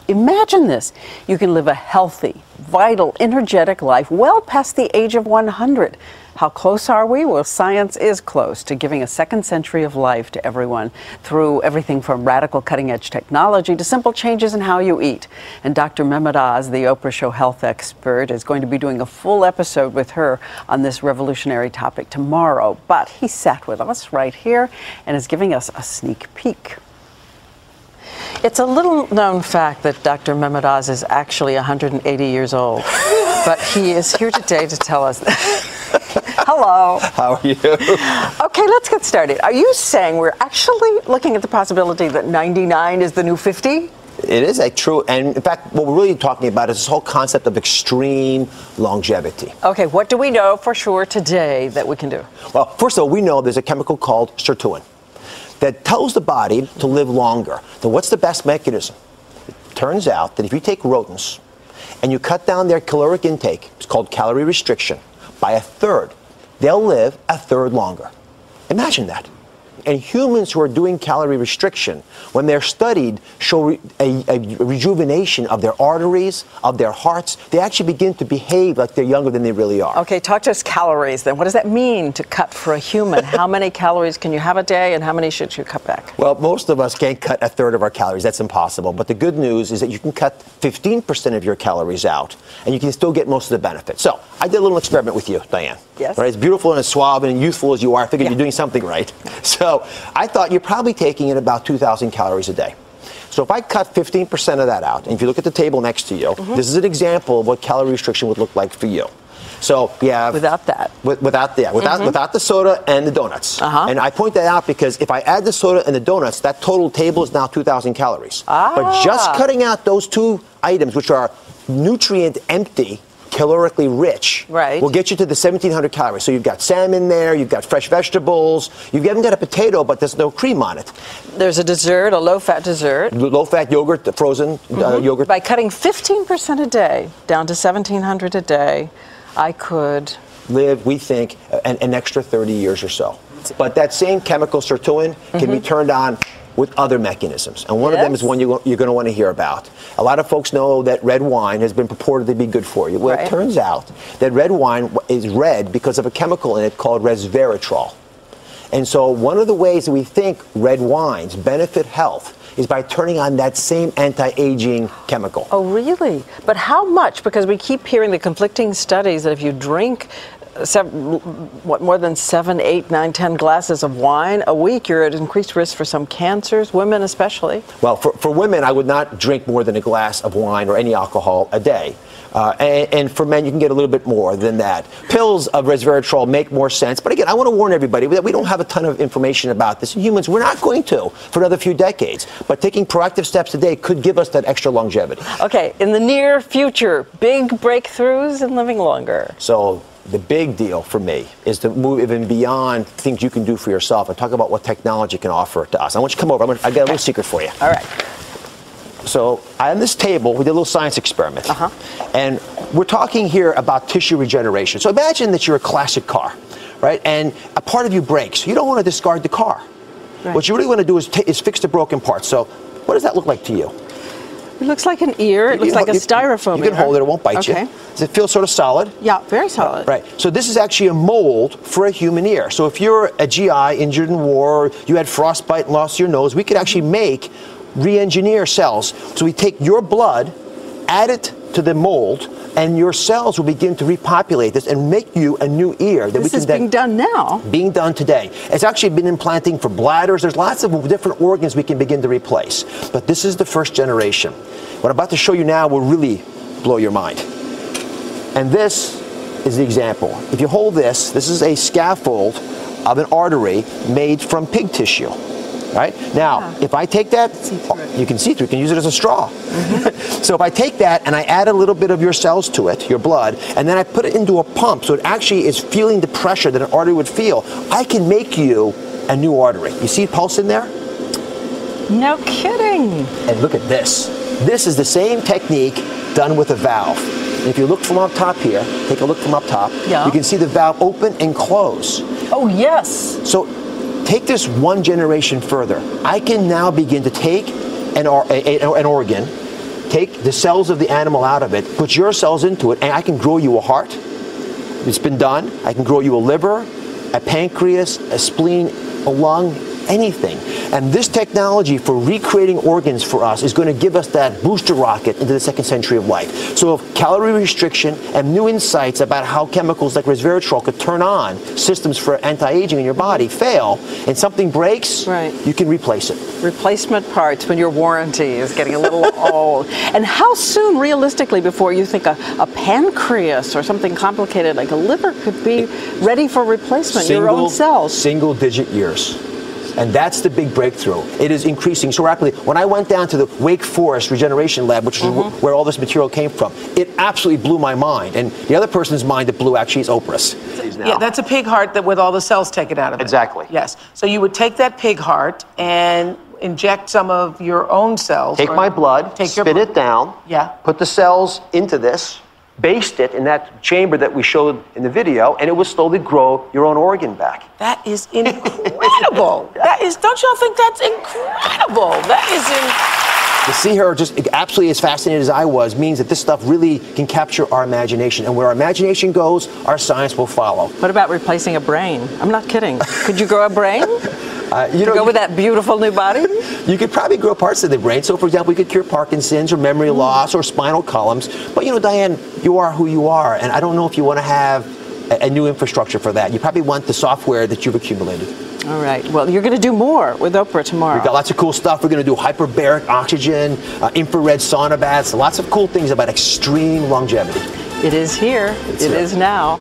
Imagine this. You can live a healthy, vital, energetic life well past the age of 100. How close are we? Well, science is close to giving a second century of life to everyone through everything from radical cutting-edge technology to simple changes in how you eat. And Dr. Mehmet Oz, the Oprah Show health expert, is going to be doing a full episode with her on this revolutionary topic tomorrow. But he sat with us right here and is giving us a sneak peek. It's a little known fact that Dr. Mehmet Oz is actually 180 years old, but he is here today to tell us that. Hello. How are you? Okay, let's get started. Are you saying we're actually looking at the possibility that 99 is the new 50? It is a true, and in fact, what we're really talking about is this whole concept of extreme longevity. Okay, what do we know for sure today that we can do? Well, first of all, we know there's a chemical called sirtuin that tells the body to live longer. Then what's the best mechanism? It turns out that if you take rodents and you cut down their caloric intake, it's called calorie restriction, by a third, they'll live a third longer. Imagine that. And humans who are doing calorie restriction, when they're studied, show a rejuvenation of their arteries, of their hearts. They actually begin to behave like they're younger than they really are. Okay, talk to us calories then. What does that mean to cut for a human? How many calories can you have a day and how many should you cut back? Well, most of us can't cut a third of our calories. That's impossible. But the good news is that you can cut 15% of your calories out and you can still get most of the benefits. So I did a little experiment with you, Diane. Yes. Right? As beautiful and as suave and youthful as you are, I figured you're doing something right. So I thought you're probably taking in about 2,000 calories a day. So if I cut 15% of that out, and if you look at the table next to you, this is an example of what calorie restriction would look like for you. So you have without that, without the soda and the donuts. And I point that out because if I add the soda and the donuts, that total table is now 2,000 calories. But just cutting out those two items, which are nutrient empty, calorically rich, will get you to the 1,700 calories. So you've got salmon there, you've got fresh vegetables, you haven't got a potato, but there's no cream on it. There's a dessert, a low-fat dessert. Low-fat yogurt, the frozen yogurt. By cutting 15% a day down to 1,700 a day, I could live, we think, an extra 30 years or so. But that same chemical sirtuin can be turned on with other mechanisms. And one of them is one you're going to want to hear about. A lot of folks know that red wine has been purported to be good for you. Well, it turns out that red wine is red because of a chemical in it called Resveratrol. And so one of the ways that we think red wines benefit health is by turning on that same anti-aging chemical. Oh, really? But how much? Because we keep hearing the conflicting studies that if you drink more than 7, 8, 9, 10 glasses of wine a week, you're at increased risk for some cancers, women especially. Well, for women, I would not drink more than a glass of wine or any alcohol a day. And for men, you can get a little bit more than that. Pills of resveratrol make more sense. But again, I want to warn everybody that we don't have a ton of information about this. In humans, we're not going to for another few decades. But taking proactive steps today could give us that extra longevity. Okay, in the near future, big breakthroughs in living longer. So the big deal for me is to move even beyond things you can do for yourself and talk about what technology can offer to us. I want you to come over. I got a little secret for you. All right. So on this table, we did a little science experiment. And we're talking here about tissue regeneration. So imagine that you're a classic car, right? And a part of you breaks. You don't want to discard the car. What you really want to do is fix the broken parts. So what does that look like to you? It looks like an ear. It looks like a styrofoam ear. You can hold it. It won't bite you. Does it feel sort of solid? Yeah, very solid. Right. So this is actually a mold for a human ear. So if you're a GI injured in war, you had frostbite and lost your nose, we could actually re-engineer cells. So we take your blood, add it to the mold, and your cells will begin to repopulate this and make you a new ear. This is being done now. Being done today. It's actually been implanting for bladders. There's lots of different organs we can begin to replace. But this is the first generation. What I'm about to show you now will really blow your mind. And this is the example. If you hold this, this is a scaffold of an artery made from pig tissue. Right? Now, if I take that, you can see through, you can use it as a straw. So if I take that and I add a little bit of your cells to it, your blood, and then I put it into a pump so it actually is feeling the pressure that an artery would feel, I can make you a new artery. You see pulse in there? No kidding. And look at this. This is the same technique done with a valve. And if you look from up top here, take a look from up top, you can see the valve open and close. Oh, yes. So take this one generation further. I can now begin to take an organ, take the cells of the animal out of it, put your cells into it, and I can grow you a heart. It's been done. I can grow you a liver, a pancreas, a spleen, a lung, anything. And this technology for recreating organs for us is going to give us that booster rocket into the second century of life. So if calorie restriction and new insights about how chemicals like resveratrol could turn on systems for anti-aging in your body fail, and something breaks, you can replace it. Replacement parts when your warranty is getting a little old. And how soon, realistically, before you think a pancreas or something complicated like a liver could be ready for replacement, your own cells? Single-digit years. And that's the big breakthrough. It is increasing so rapidly. When I went down to the Wake Forest Regeneration Lab, which is where all this material came from, it absolutely blew my mind. And the other person's mind that blew actually is Oprah's. Yeah, that's a pig heart that with all the cells taken out of it. Exactly. Yes. So you would take that pig heart and inject some of your own cells. Take my blood, spit it down, put the cells into this, baste it in that chamber that we showed in the video, and it will slowly grow your own organ back. That is incredible. Don't y'all think that's incredible? To see her just absolutely as fascinated as I was means that this stuff really can capture our imagination. And where our imagination goes, our science will follow. What about replacing a brain? I'm not kidding. Could you grow a brain? Go with that beautiful new body? You could probably grow parts of the brain. So, for example, we could cure Parkinson's or memory loss or spinal columns. But, you know, Diane, you are who you are. And I don't know if you want to have a new infrastructure for that. You probably want the software that you've accumulated. All right. Well, you're going to do more with Oprah tomorrow. We've got lots of cool stuff. We're going to do hyperbaric oxygen, infrared sauna baths, lots of cool things about extreme longevity. It is here. It is now.